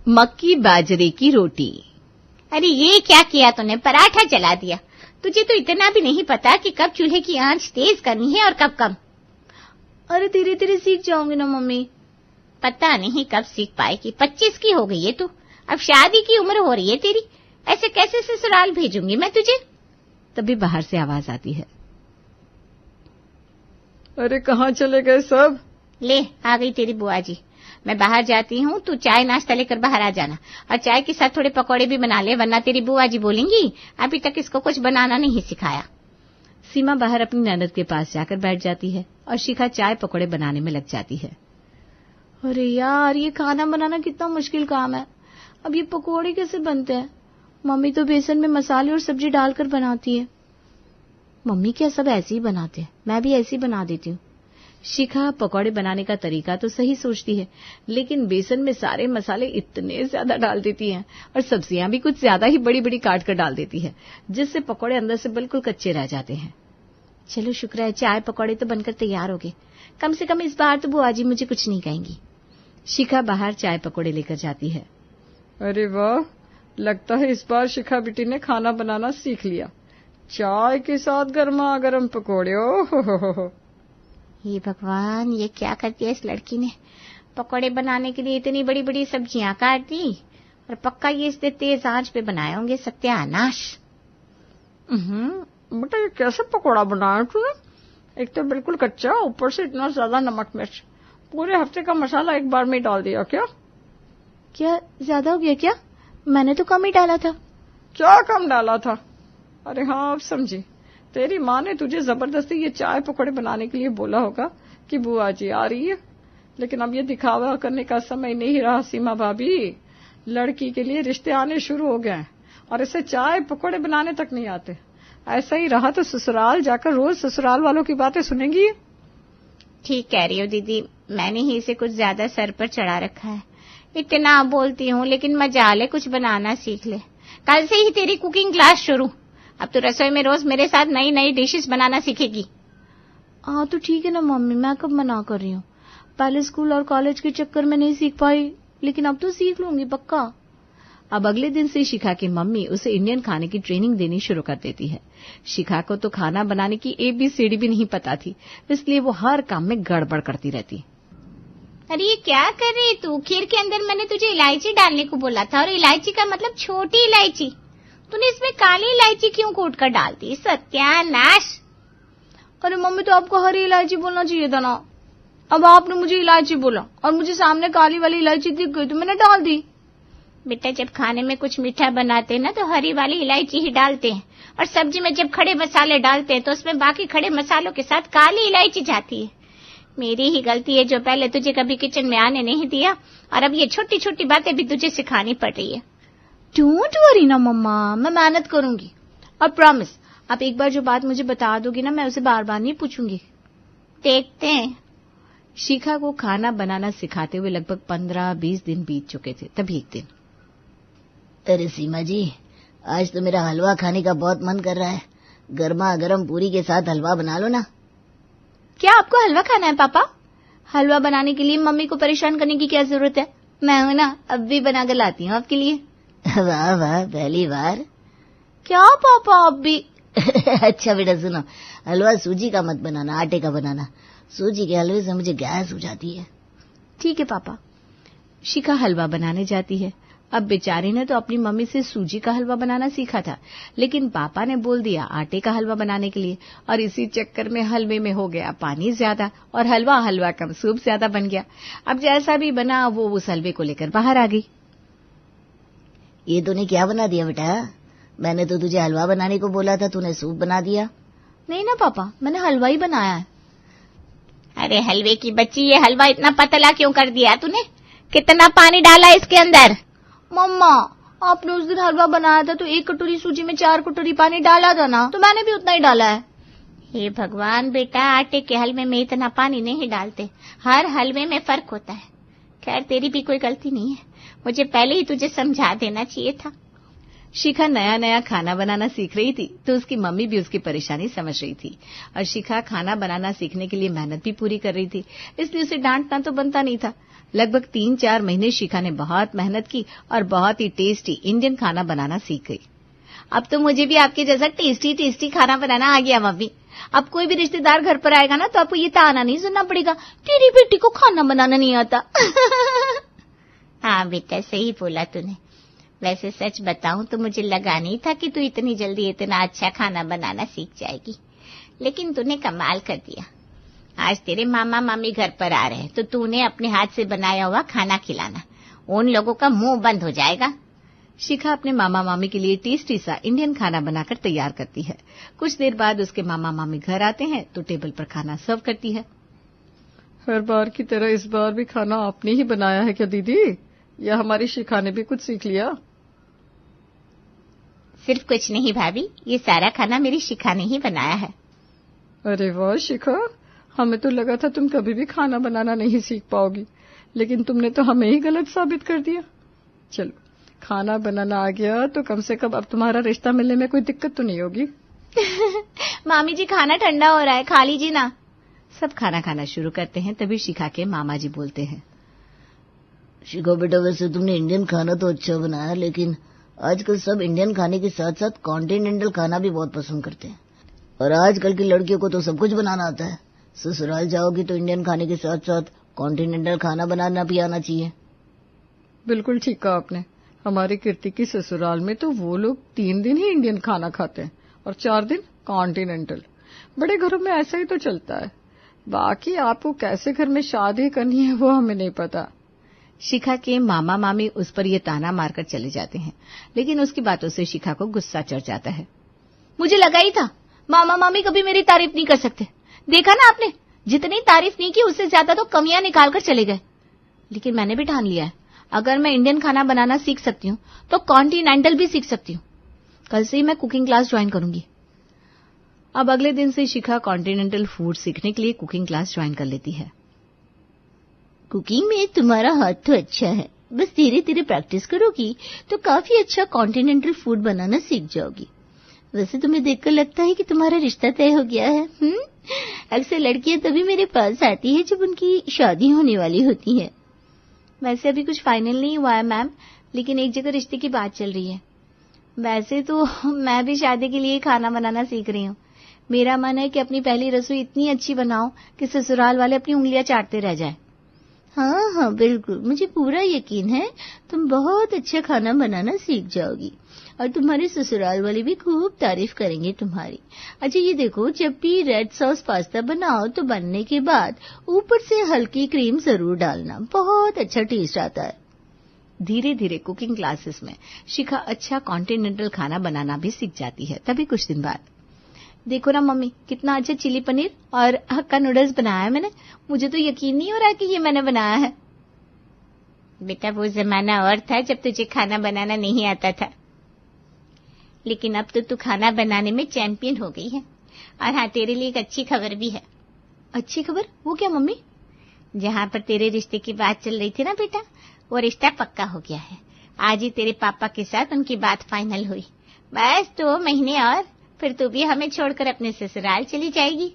मक्की बाजरे की रोटी। अरे ये क्या किया तूने, पराठा जला दिया। तुझे तो इतना भी नहीं पता कि कब चूल्हे की आंच तेज करनी है और कब कम। अरे धीरे धीरे सीख जाऊंगी ना मम्मी। पता नहीं कब सीख पाएगी, 25 की हो गई है तू, अब शादी की उम्र हो रही है तेरी, ऐसे कैसे ससुराल भेजूंगी मैं तुझे। तभी बाहर से आवाज आती है, अरे कहाँ चले गए सब? ले आ गई तेरी बुआ जी। मैं बाहर जाती हूँ, तू चाय नाश्ता लेकर बाहर आ जाना, और चाय के साथ थोड़े पकौड़े भी बना ले, वरना तेरी बुआ जी बोलेंगी अभी तक इसको कुछ बनाना नहीं सिखाया। सीमा बाहर अपनी ननद के पास जाकर बैठ जाती है और शिखा चाय पकौड़े बनाने में लग जाती है। अरे यार, ये खाना बनाना कितना मुश्किल काम है। अब ये पकौड़े कैसे बनते हैं? मम्मी तो बेसन में मसाले और सब्जी डालकर बनाती है। मम्मी क्या सब ऐसे ही बनाते हैं, मैं भी ऐसे ही बना देती हूँ। शिखा पकौड़े बनाने का तरीका तो सही सोचती है, लेकिन बेसन में सारे मसाले इतने ज्यादा डाल देती है और सब्जियां भी कुछ ज्यादा ही बड़ी बड़ी काट कर डाल देती है, जिससे पकौड़े अंदर से बिल्कुल कच्चे रह जाते हैं। चलो शुक्र है चाय पकौड़े तो बनकर तैयार हो गए, कम से कम इस बार तो बुआ जी मुझे कुछ नहीं कहेंगी। शिखा बाहर चाय पकौड़े लेकर जाती है। अरे वाह, लगता है इस बार शिखा बेटी ने खाना बनाना सीख लिया। चाय के साथ गर्मा गर्म पकौड़े, ओ हे भगवान, ये क्या कर दिया इस लड़की ने। पकौड़े बनाने के लिए इतनी बड़ी बड़ी सब्जियां काट दी, और पक्का ये इसने तेज आंच पे बनाए होंगे, सत्यानाश। बेटा ये कैसे पकौड़ा बनाया तूने? एक तो बिल्कुल कच्चा, ऊपर से इतना ज्यादा नमक मिर्च, पूरे हफ्ते का मसाला एक बार में डाल दिया क्या? क्या ज्यादा हो गया क्या? मैंने तो कम ही डाला था। क्या कम डाला था? अरे हाँ, अब समझी। तेरी माँ ने तुझे जबरदस्ती ये चाय पकौड़े बनाने के लिए बोला होगा कि बुआ जी आ रही है, लेकिन अब ये दिखावा करने का समय नहीं रहा सीमा भाभी। लड़की के लिए रिश्ते आने शुरू हो गए हैं और इसे चाय पकौड़े बनाने तक नहीं आते। ऐसा ही रहा तो ससुराल जाकर रोज ससुराल वालों की बातें सुनेंगी। ठीक कह रही हो दीदी, मैंने ही इसे कुछ ज्यादा सर पर चढ़ा रखा है। इतना बोलती हूँ, लेकिन मजा ले कुछ बनाना सीख ले। कल से ही तेरी कुकिंग क्लास शुरू, अब तो रसोई में रोज मेरे साथ नई नई डिशेस बनाना सीखेगी। हाँ तो ठीक है ना मम्मी, मैं कब मना कर रही हूँ। पहले स्कूल और कॉलेज के चक्कर में नहीं सीख पाई, लेकिन अब तो सीख लूंगी पक्का। अब अगले दिन से शिखा की मम्मी उसे इंडियन खाने की ट्रेनिंग देनी शुरू कर देती है। शिखा को तो खाना बनाने की ABCD भी नहीं पता थी, इसलिए वो हर काम में गड़बड़ करती रहती। अरे ये क्या कर रही है तू? खीर के अंदर मैंने तुझे इलायची डालने को बोला था, और इलायची का मतलब छोटी इलायची, तूने इसमें काली इलायची क्यों कूट कर डाल दी? सत्यानाश। अरे मम्मी, तो आपको हरी इलायची बोलना चाहिए था ना। अब आपने मुझे इलायची बोला और मुझे सामने काली वाली इलायची दिख गई तो मैंने डाल दी। बेटा, जब खाने में कुछ मीठा बनाते हैं ना तो हरी वाली इलायची ही डालते हैं, और सब्जी में जब खड़े मसाले डालते हैं तो उसमें बाकी खड़े मसालों के साथ काली इलायची जाती है। मेरी ही गलती है जो पहले तुझे कभी किचन में आने नहीं दिया, और अब ये छोटी छोटी बातें भी तुझे सिखानी पड़ रही है। डोंट वरी ना मम्मा, मैं मेहनत करूंगी और प्रॉमिस, आप एक बार जो बात मुझे बता दोगी ना, मैं उसे बार बार नहीं पूछूंगी। देखते हैं। शिखा को खाना बनाना सिखाते हुए लगभग 15-20 दिन बीत चुके थे। तभी एक दिन, अरे सीमा जी, आज तो मेरा हलवा खाने का बहुत मन कर रहा है। गर्मा गर्म पूरी के साथ हलवा बना लो ना। क्या आपको हलवा खाना है पापा? हलवा बनाने के लिए मम्मी को परेशान करने की क्या जरूरत है? मैं हूं ना, अब भी बनाकर लाती हूँ आपके लिए। वाह वाह, पहली बार। क्या पापा आप भी? अच्छा बेटा सुनो, हलवा सूजी का मत बनाना, आटे का बनाना। सूजी के हलवे से मुझे गैस हो जाती है। ठीक है पापा। शिखा हलवा बनाने जाती है। अब बेचारी ने तो अपनी मम्मी से सूजी का हलवा बनाना सीखा था, लेकिन पापा ने बोल दिया आटे का हलवा बनाने के लिए, और इसी चक्कर में हलवे में हो गया पानी ज्यादा और हलवा कम सूप ज्यादा बन गया। अब जैसा भी बना वो उस हलवे को लेकर बाहर आ गई। ये तूने क्या बना दिया बेटा? मैंने तो तुझे हलवा बनाने को बोला था, तूने सूप बना दिया। नहीं ना पापा, मैंने हलवा ही बनाया है। अरे हलवे की बच्ची, ये हलवा इतना पतला क्यों कर दिया तूने? कितना पानी डाला इसके अंदर? मम्मा, आपने उस दिन हलवा बनाया था तो 1 कटोरी सूजी में 4 कटोरी पानी डाला था ना, तो मैंने भी उतना ही डाला है। हे भगवान बेटा, आटे के हलवे में इतना पानी नहीं डालते, हर हलवे में फर्क होता है। खैर तेरी भी कोई गलती नहीं है, मुझे पहले ही तुझे समझा देना चाहिए था। शिखा नया नया खाना बनाना सीख रही थी तो उसकी मम्मी भी उसकी परेशानी समझ रही थी और शिखा खाना बनाना सीखने के लिए मेहनत भी पूरी कर रही थी, इसलिए उसे डांटना तो बनता नहीं था। लगभग 3-4 महीने शिखा ने बहुत मेहनत की और बहुत ही टेस्टी इंडियन खाना बनाना सीख गई। अब तो मुझे भी आपके जैसा टेस्टी टेस्टी खाना बनाना आ गया मम्मी। अब कोई भी रिश्तेदार घर पर आएगा ना तो आपको ये ताना नहीं सुनना पड़ेगा, तेरी बेटी को खाना बनाना नहीं आता। हाँ बेटा, सही बोला तूने। वैसे सच बताऊं तो मुझे लगा नहीं था कि तू इतनी जल्दी इतना अच्छा खाना बनाना सीख जाएगी, लेकिन तूने कमाल कर दिया। आज तेरे मामा मामी घर पर आ रहे हैं तो तूने अपने हाथ से बनाया हुआ खाना खिलाना, उन लोगों का मुंह बंद हो जाएगा। शिखा अपने मामा मामी के लिए टेस्टी सा इंडियन खाना बनाकर तैयार करती है। कुछ देर बाद उसके मामा मामी घर आते हैं तो टेबल पर खाना सर्व करती है। हर बार की तरह इस बार भी खाना आपने ही बनाया है क्या दीदी, या हमारी शिखा ने भी कुछ सीख लिया? सिर्फ कुछ नहीं भाभी, ये सारा खाना मेरी शिखा ने ही बनाया है। अरे वाह शिखा, हमें तो लगा था तुम कभी भी खाना बनाना नहीं सीख पाओगी, लेकिन तुमने तो हमें ही गलत साबित कर दिया। चलो, खाना बनाना आ गया तो कम से कम अब तुम्हारा रिश्ता मिलने में कोई दिक्कत तो नहीं होगी। मामी जी खाना ठंडा हो रहा है, खा लीजिए ना। सब खाना खाना शुरू करते हैं, तभी शिखा के मामा जी बोलते हैं, शिखा बेटा, वैसे तुमने इंडियन खाना तो अच्छा बनाया, लेकिन आजकल सब इंडियन खाने के साथ साथ कॉन्टिनेंटल खाना भी बहुत पसंद करते हैं, और आजकल की लड़कियों को तो सब कुछ बनाना आता है। ससुराल जाओगी तो इंडियन खाने के साथ साथ कॉन्टिनेंटल खाना बनाना भी आना चाहिए। बिल्कुल ठीक कहा आपने। हमारी कीर्ति की ससुराल में तो वो लोग 3 दिन ही इंडियन खाना खाते हैं और 4 दिन कॉन्टिनेंटल। बड़े घरों में ऐसा ही तो चलता है। बाकी आपको कैसे घर में शादी करनी है वो हमें नहीं पता। शिखा के मामा मामी उस पर ये ताना मारकर चले जाते हैं, लेकिन उसकी बातों से शिखा को गुस्सा चढ़ जाता है। मुझे लगा ही था मामा मामी कभी मेरी तारीफ नहीं कर सकते। देखा ना आपने, जितनी तारीफ नहीं की उससे ज्यादा तो कमियां निकाल कर चले गए। लेकिन मैंने भी ठान लिया है, अगर मैं इंडियन खाना बनाना सीख सकती हूँ तो कॉन्टिनेंटल भी सीख सकती हूँ। कल से ही मैं कुकिंग क्लास ज्वाइन करूंगी। अब अगले दिन से शिखा कॉन्टिनेंटल फूड सीखने के लिए कुकिंग क्लास ज्वाइन कर लेती है। कुकिंग में तुम्हारा हाथ तो अच्छा है, बस धीरे धीरे प्रैक्टिस करोगी तो काफी अच्छा कॉन्टिनेंटल फूड बनाना सीख जाओगी। वैसे तुम्हें देखकर लगता है कि तुम्हारा रिश्ता तय हो गया है। अक्सर लड़कियां तभी मेरे पास आती है जब उनकी शादी होने वाली होती है। वैसे अभी कुछ फाइनल नहीं हुआ है मैम, लेकिन एक जगह रिश्ते की बात चल रही है। वैसे तो मैं भी शादी के लिए खाना बनाना सीख रही हूँ। मेरा मन है कि अपनी पहली रसोई इतनी अच्छी बनाऊं कि ससुराल वाले अपनी उंगलियां चाटते रह जाएं। हाँ हाँ बिल्कुल, मुझे पूरा यकीन है तुम बहुत अच्छा खाना बनाना सीख जाओगी और तुम्हारे ससुराल वाले भी खूब तारीफ करेंगे तुम्हारी। अच्छा ये देखो, जब भी रेड सॉस पास्ता बनाओ तो बनने के बाद ऊपर से हल्की क्रीम जरूर डालना, बहुत अच्छा टेस्ट आता है। धीरे धीरे कुकिंग क्लासेस में शिखा अच्छा कॉन्टिनेंटल खाना बनाना भी सीख जाती है। तभी कुछ दिन बाद, देखो ना मम्मी, कितना अच्छा चिली पनीर और हक्का नूडल्स बनाया है मैंने। मुझे तो यकीन नहीं हो रहा कि ये मैंने बनाया है। बेटा वो जमाना और था जब तुझे खाना बनाना नहीं आता था, लेकिन अब तो तू खाना बनाने में चैंपियन हो गई है। और हाँ, तेरे लिए एक अच्छी खबर भी है। अच्छी खबर? वो क्या मम्मी? जहाँ पर तेरे रिश्ते की बात चल रही थी ना बेटा, वो रिश्ता पक्का हो गया है। आज ही तेरे पापा के साथ उनकी बात फाइनल हुई। बस 2 महीने और फिर तू भी हमें छोड़कर अपने ससुराल चली जाएगी।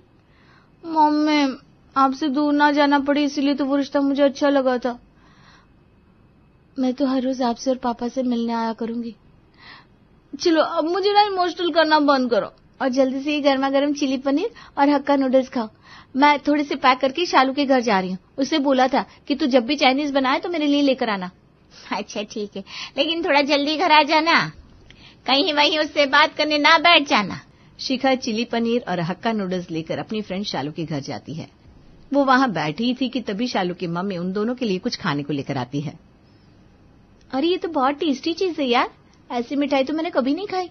मम्मी, आपसे दूर ना जाना पड़े इसलिए तो वो रिश्ता मुझे अच्छा लगा था। मैं तो हर रोज आपसे और पापा से मिलने आया करूंगी। चलो अब मुझे ना इमोशनल करना बंद करो और जल्दी से ये गर्मा गर्म चिली पनीर और हक्का नूडल्स खाओ। मैं थोड़े से पैक करके शालू के घर जा रही हूँ। उससे बोला था कि तू जब भी चाइनीज बनाए तो मेरे लिए लेकर आना। अच्छा ठीक है, लेकिन थोड़ा जल्दी घर आ जाना, कहीं वहीं उससे बात करने ना बैठ जाना। शिखा चिली पनीर और हक्का नूडल्स लेकर अपनी फ्रेंड शालू के घर जाती है। वो वहां बैठी थी कि तभी शालू की मम्मी उन दोनों के लिए कुछ खाने को लेकर आती है। अरे ये तो बहुत टेस्टी चीज है यार, ऐसी मिठाई तो मैंने कभी नहीं खाई।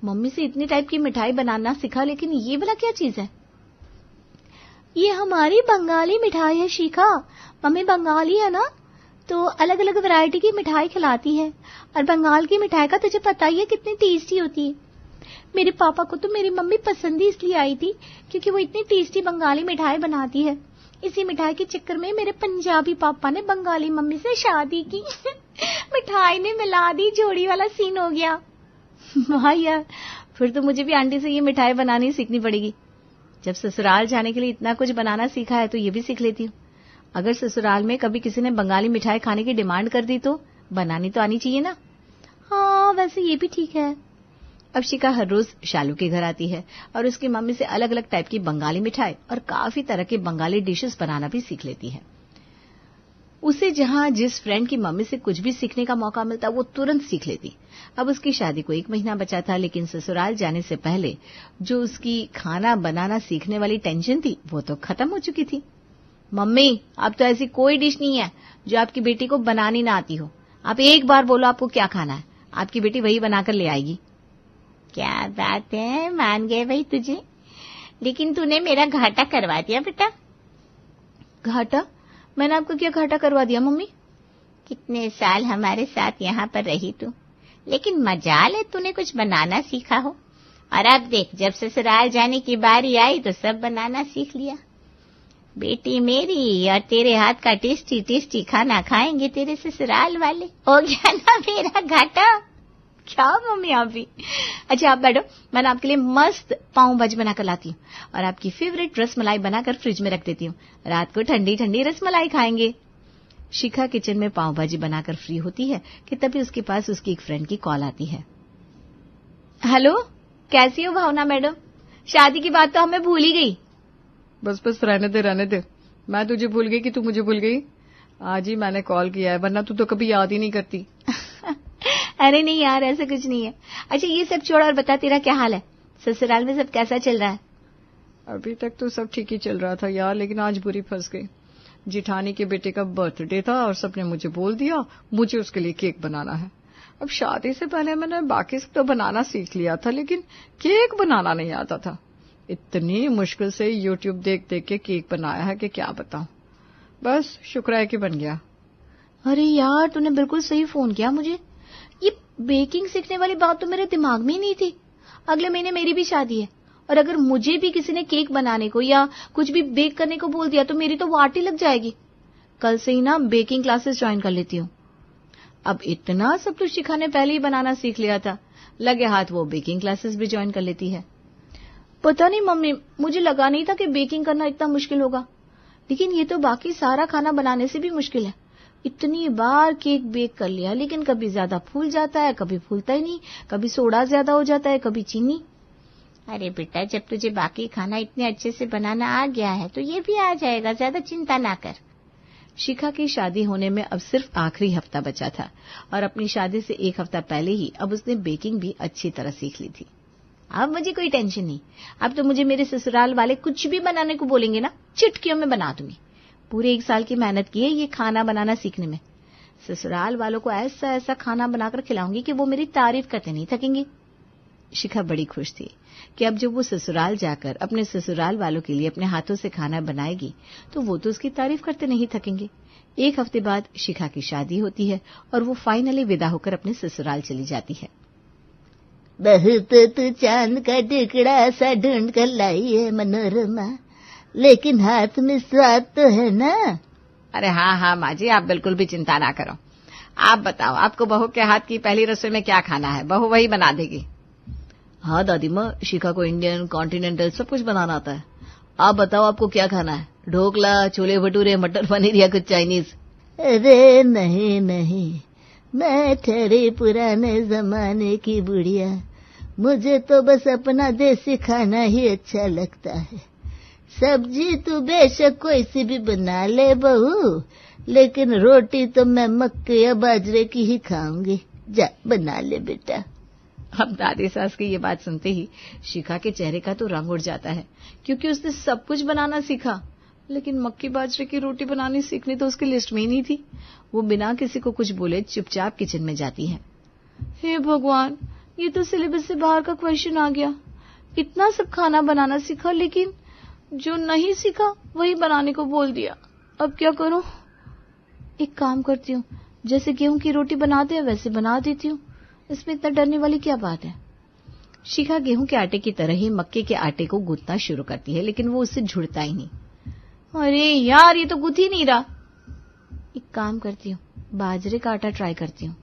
मम्मी से इतनी टाइप की मिठाई बनाना सीखा, लेकिन ये भला क्या चीज है? ये हमारी बंगाली मिठाई है शिखा। मम्मी बंगाली है ना, तो अलग अलग वैरायटी की मिठाई खिलाती है। और बंगाल की मिठाई का तुझे पता ही है कितनी टेस्टी होती है। मेरे पापा को तो मेरी मम्मी पसंद ही इसलिए आई थी क्योंकि वो इतनी टेस्टी बंगाली मिठाई बनाती है। इसी मिठाई के चक्कर में मेरे पंजाबी पापा ने बंगाली मम्मी से शादी की। मिठाई ने मिला दी, जोड़ी वाला सीन हो गया। वाह यार, फिर तो मुझे भी आंटी से ये मिठाई बनानी सीखनी पड़ेगी। जब ससुराल जाने के लिए इतना कुछ बनाना सीखा है तो ये भी सीख लेती हूँ। अगर ससुराल में कभी किसी ने बंगाली मिठाई खाने की डिमांड कर दी तो बनानी तो आनी चाहिए ना। हाँ, वैसे ये भी ठीक है। अब शिखा हर रोज शालू के घर आती है और उसकी मम्मी से अलग अलग टाइप की बंगाली मिठाई और काफी तरह के बंगाली डिशेस बनाना भी सीख लेती है। उसे जहां जिस फ्रेंड की मम्मी से कुछ भी सीखने का मौका मिलता वो तुरंत सीख लेती। अब उसकी शादी को 1 महीना बचा था, लेकिन ससुराल जाने से पहले जो उसकी खाना बनाना सीखने वाली टेंशन थी वो तो खत्म हो चुकी थी। मम्मी, अब तो ऐसी कोई डिश नहीं है जो आपकी बेटी को बनानी ना आती हो। आप एक बार बोलो आपको क्या खाना है, आपकी बेटी वही बनाकर ले आएगी। क्या बात है, मान गए भाई तुझे। लेकिन तूने मेरा घाटा करवा दिया बेटा। घाटा? मैंने आपको क्या घाटा करवा दिया मम्मी? कितने साल हमारे साथ यहाँ पर रही तू, लेकिन मजाल है तूने कुछ बनाना सीखा हो। और अब देख, जब ससुराल जाने की बारी आई तो सब बनाना सीख लिया। बेटी मेरी और तेरे हाथ का टेस्टी टेस्टी खाना खाएंगे तेरे ससुराल वाले। हो गया ना मेरा घाटा। क्या मम्मी आप भी। अच्छा आप बैठो, मैंने आपके लिए मस्त पाव भाजी बनाकर लाती हूँ और आपकी फेवरेट रसमलाई बनाकर फ्रिज में रख देती हूँ। रात को ठंडी ठंडी रसमलाई खाएंगे। शिखा किचन में पाव भाजी बनाकर फ्री होती है कि तभी उसके पास उसकी एक फ्रेंड की कॉल आती है। हेलो, कैसी हो भावना मैडम? शादी की बात तो हमें भूल ही गई। बस रहने दे। मैं तुझे भूल गई कि तू मुझे भूल गई? आज ही मैंने कॉल किया है, वरना तू तो कभी याद ही नहीं करती। अरे नहीं यार, ऐसा कुछ नहीं है। अच्छा ये सब छोड़ और बता, तेरा क्या हाल है? ससुराल में सब कैसा चल रहा है? अभी तक तो सब ठीक ही चल रहा था यार, लेकिन आज बुरी फंस गई। जिठानी के बेटे का बर्थडे था और सबने मुझे बोल दिया मुझे उसके लिए केक बनाना है। अब शादी से पहले मैंने बाकी सब तो बनाना सीख लिया था, लेकिन केक बनाना नहीं आता था। इतनी मुश्किल से YouTube देख देख के केक बनाया है कि क्या बताऊं। बस शुक्र है कि बन गया। अरे यार, तूने बिल्कुल सही फोन किया मुझे। ये बेकिंग सीखने वाली बात तो मेरे दिमाग में ही नहीं थी। अगले महीने मेरी भी शादी है और अगर मुझे भी किसी ने केक बनाने को या कुछ भी बेक करने को बोल दिया तो मेरी तो वाटी लग जाएगी। कल से ही ना बेकिंग क्लासेस ज्वाइन कर लेती हूँ। अब इतना सब तो शिखा ने पहले ही बनाना सीख लिया था, लगे हाथ वो बेकिंग क्लासेस भी ज्वाइन कर लेती है। पता नहीं मम्मी, मुझे लगा नहीं था कि बेकिंग करना इतना मुश्किल होगा, लेकिन ये तो बाकी सारा खाना बनाने से भी मुश्किल है। इतनी बार केक बेक कर लिया, लेकिन कभी ज्यादा फूल जाता है, कभी फूलता ही नहीं, कभी सोडा ज्यादा हो जाता है, कभी चीनी। अरे बेटा, जब तुझे बाकी खाना इतने अच्छे से बनाना आ गया है तो ये भी आ जाएगा, ज्यादा चिंता ना कर। शिखा की शादी होने में अब सिर्फ आखिरी हफ्ता बचा था और अपनी शादी से 1 हफ्ता पहले ही अब उसने बेकिंग भी अच्छी तरह सीख ली थी। अब मुझे कोई टेंशन नहीं। अब तो मुझे मेरे ससुराल वाले कुछ भी बनाने को बोलेंगे ना, चुटकियों में बना दूंगी। पूरे 1 साल की मेहनत की है ये खाना बनाना सीखने में। ससुराल वालों को ऐसा ऐसा खाना बनाकर खिलाऊंगी कि वो मेरी तारीफ करते नहीं थकेंगी। शिखा बड़ी खुश थी कि अब जब वो ससुराल जाकर अपने ससुराल वालों के लिए अपने हाथों से खाना बनाएगी तो वो तो उसकी तारीफ करते नहीं थकेंगे। 1 हफ्ते बाद शिखा की शादी होती है और वो फाइनली विदा होकर अपने ससुराल चली जाती है। बहुत तू चांद का टुकड़ा सा ढूंढ कर लाई है मनोरमा, लेकिन हाथ में स्वाद तो है ना। अरे हाँ माँ जी, आप बिल्कुल भी चिंता ना करो। आप बताओ, आपको बहू के हाथ की पहली रसोई में क्या खाना है? बहू वही बना देगी। हाँ दादी माँ, शिखा को इंडियन कॉन्टिनेंटल सब कुछ बनाना आता है। आप बताओ आपको क्या खाना है? ढोकला, छोले भटूरे, मटर पनीर या कुछ चाइनीज? अरे नहीं, मैं ठहरी पुराने जमाने की बुढ़िया। मुझे तो बस अपना देसी खाना ही अच्छा लगता है। सब्जी तो बेशक कोई सी भी बना ले बहू, लेकिन रोटी तो मैं मक्के या बाजरे की ही खाऊंगी। जा बना ले बेटा। अब दादी सास की ये बात सुनते ही शिखा के चेहरे का तो रंग उड़ जाता है, क्योंकि उसने सब कुछ बनाना सीखा, लेकिन मक्की बाजरे की रोटी बनानी सीखनी तो उसकी लिस्ट में ही नहीं थी। वो बिना किसी को कुछ बोले चुपचाप किचन में जाती है। हे भगवान, ये तो सिलेबस से बाहर का क्वेश्चन आ गया। इतना सब खाना बनाना सीखा, लेकिन जो नहीं सीखा वही बनाने को बोल दिया। अब क्या करूं? एक काम करती हूँ, जैसे गेहूं की रोटी बनाते हैं वैसे बना देती हूँ। इसमें इतना डरने वाली क्या बात है? शिखा गेहूं के आटे की तरह ही मक्के के आटे को गूंथना शुरू करती है, लेकिन वो उससे जुड़ता ही नहीं। अरे यार, ये तो गूंथ ही नहीं रहा। एक काम करती हूँ, बाजरे का आटा ट्राई करती हूँ।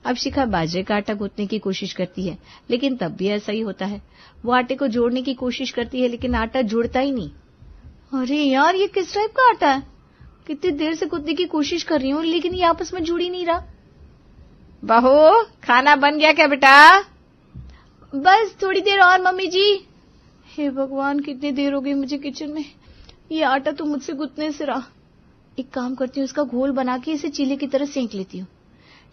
अब शिखा बाजरे का आटा गूंथने की कोशिश करती है, लेकिन तब भी ऐसा ही होता है। वो आटे को जोड़ने की कोशिश करती है, लेकिन आटा जुड़ता ही नहीं। अरे यार, ये किस टाइप का आटा है? कितनी देर से गूंथने की कोशिश कर रही हूँ, लेकिन ये आपस में जुड़ ही नहीं रहा। बहू, खाना बन गया क्या बेटा? बस थोड़ी देर और मम्मी जी। हे भगवान, कितनी देर हो गई मुझे किचन में। ये आटा तो मुझसे गूंथने से रहा। एक काम करती हूँ, इसका घोल बना के इसे चीले की तरह सेंक लेती हूँ।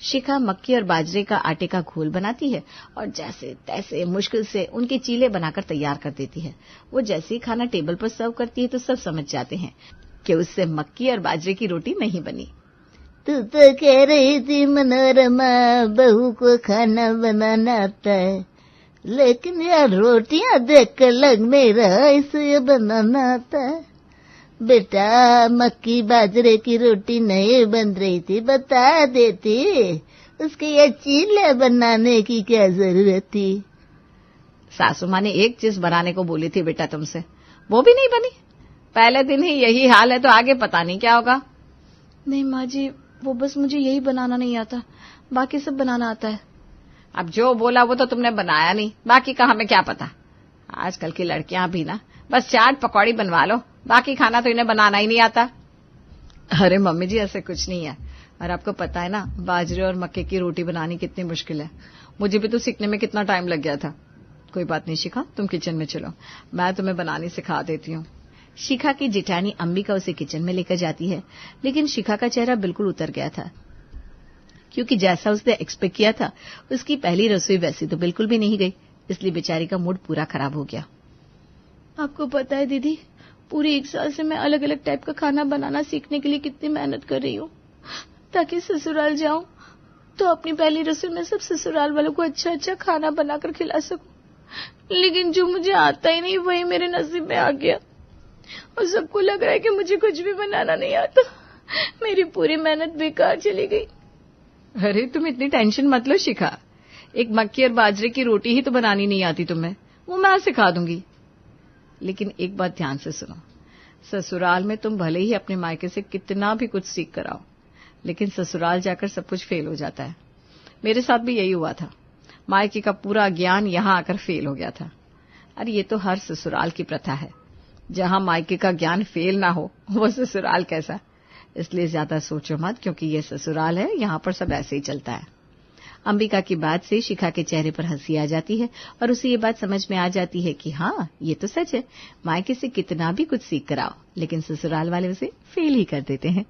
शिखा मक्की और बाजरे का आटे का घोल बनाती है और जैसे तैसे मुश्किल से उनके चीले बनाकर तैयार कर देती है। वो जैसे ही खाना टेबल पर सर्व करती है तो सब समझ जाते हैं कि उससे मक्की और बाजरे की रोटी नहीं बनी। तू तो कह रही थी मनोरमा, बहू को खाना बनाना आता है, लेकिन यार रोटियां देखकर लग नहीं रहा इसे बनाना आता है। बेटा, मक्की बाजरे की रोटी नहीं बन रही थी, बता देती, उसके ये चीले बनाने की क्या जरूरत थी? सासू माँ ने एक चीज बनाने को बोली थी बेटा तुमसे, वो भी नहीं बनी। पहले दिन ही यही हाल है तो आगे पता नहीं क्या होगा। नहीं माँ जी, वो बस मुझे यही बनाना नहीं आता, बाकी सब बनाना आता है। अब जो बोला वो तो तुमने बनाया नहीं, बाकी का हमें क्या पता। आजकल की लड़कियां भी ना बस चाट पकौड़ी बनवा लो, बाकी खाना तो इन्हें बनाना ही नहीं आता। अरे मम्मी जी, ऐसे कुछ नहीं है। और आपको पता है ना, बाजरे और मक्के की रोटी बनानी कितनी मुश्किल है। मुझे भी तो सीखने में कितना टाइम लग गया था। कोई बात नहीं शिखा, तुम किचन में चलो, मैं तुम्हें बनानी सिखा देती हूँ। शिखा की जिठानी अंबिका उसे किचन में लेकर जाती है, लेकिन शिखा का चेहरा बिल्कुल उतर गया था, क्योंकि जैसा उसने एक्सपेक्ट किया था उसकी पहली रसोई वैसी तो बिल्कुल भी नहीं गई। इसलिए बेचारी का मूड पूरा खराब हो गया। आपको पता है दीदी, पूरे 1 साल से मैं अलग अलग टाइप का खाना बनाना सीखने के लिए कितनी मेहनत कर रही हूँ, ताकि ससुराल जाऊं तो अपनी पहली रसोई में सब ससुराल वालों को अच्छा अच्छा खाना बनाकर खिला सकूं। लेकिन जो मुझे आता ही नहीं वही मेरे नसीब में आ गया, और सबको लग रहा है कि मुझे कुछ भी बनाना नहीं आता। मेरी पूरी मेहनत बेकार चली गई। अरे तुम इतनी टेंशन मत लो शिखा, एक मक्की और बाजरे की रोटी ही तो बनानी नहीं आती तुम्हें, वो मैं सिखा दूंगी। लेकिन एक बात ध्यान से सुनो, ससुराल में तुम भले ही अपने मायके से कितना भी कुछ सीख कर आओ, लेकिन ससुराल जाकर सब कुछ फेल हो जाता है। मेरे साथ भी यही हुआ था, मायके का पूरा ज्ञान यहां आकर फेल हो गया था। अरे ये तो हर ससुराल की प्रथा है, जहां मायके का ज्ञान फेल ना हो वो ससुराल कैसा। इसलिए ज्यादा सोचो मत, क्योंकि ये ससुराल है, यहां पर सब ऐसे ही चलता है। अंबिका की बात से शिखा के चेहरे पर हंसी आ जाती है और उसे ये बात समझ में आ जाती है कि हाँ, ये तो सच है, मायके से कितना भी कुछ सीख कर आओ, लेकिन ससुराल वाले उसे फेल ही कर देते हैं।